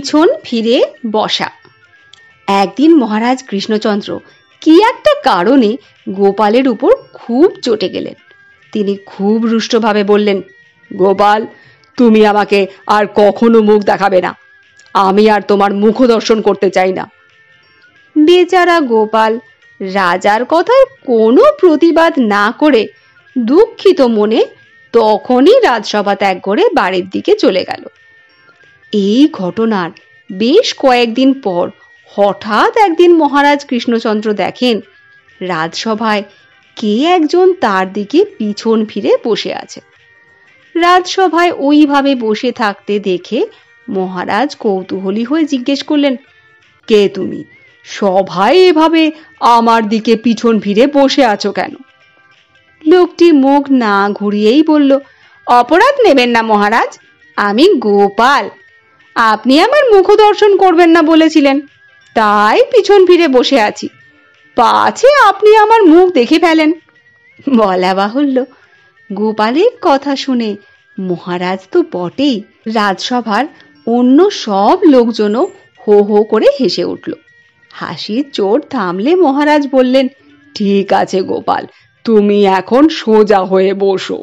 পিছন ফিরে বসা। একদিন মহারাজ কৃষ্ণচন্দ্র কি একটা কারণে গোপালের উপর খুব চটে গেলেন। তিনি খুব রুষ্টভাবে বললেন, গোপাল, তুমি আমাকে আর কখনো মুখ দেখাবে না। আমি আর তোমার মুখ দর্শন করতে চাই না। বেচারা গোপাল রাজার কথায় কোনো প্রতিবাদ না করে দুঃখিত মনে তখনই রাজসভা ত্যাগ করে বাড়ির দিকে চলে গেল। এই ঘটনার বেশ কয়েকদিন পর হঠাৎ একদিন মহারাজ কৃষ্ণচন্দ্র দেখেন রাজসভায় কে একজন তার দিকে পিছন ফিরে বসে আছে। রাজসভায় ওইভাবে বসে থাকতে দেখে মহারাজ কৌতূহলী হয়ে জিজ্ঞেস করলেন, কে তুমি? সভায় এভাবে আমার দিকে পিছন ফিরে বসে আছো কেন? লোকটি মুখ না ঘুরিয়েই বলল, অপরাধ নেবেন না মহারাজ, আমি গোপাল। আপনি আমার মুখ দর্শন করবেন না বলেছিলেন, তাই পিছন ফিরে বসে আছি, পাছে আপনি আমার মুখ দেখে ফেলেন। বলা বাহুল্য, গোপালের কথা শুনে মহারাজ তো বটেই, রাজসভার অন্য সব লোকজনও হো হো করে হেসে উঠল। হাসির চোট থামলে মহারাজ বললেন, ঠিক আছে গোপাল, তুমি এখন সোজা হয়ে বসো।